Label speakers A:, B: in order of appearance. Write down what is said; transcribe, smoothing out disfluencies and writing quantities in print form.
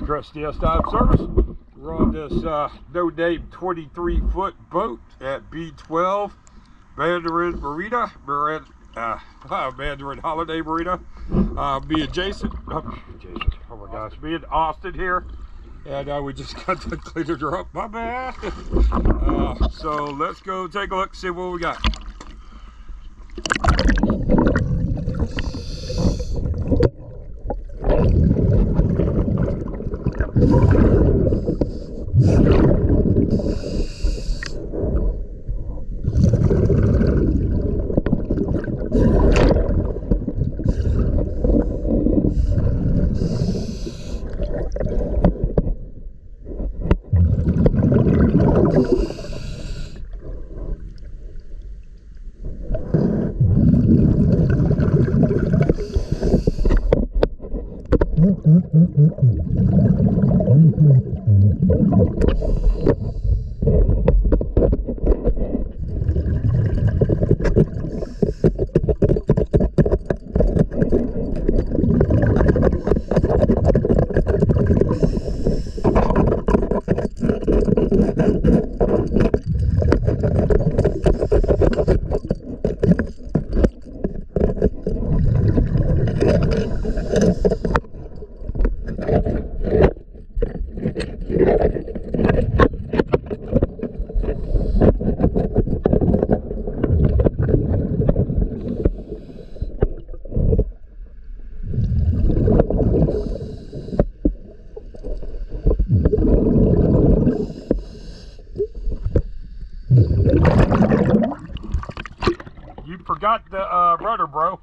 A: Chris DS Dive Service. We're on this no name 23-foot boat at B12 Mandarin Marina, Mandarin Holiday Marina. Me and Jason, oh my gosh, me and Austin here, and we just got to clean her up. My bad. So let's go take a look, see what we got. You forgot the rudder, bro.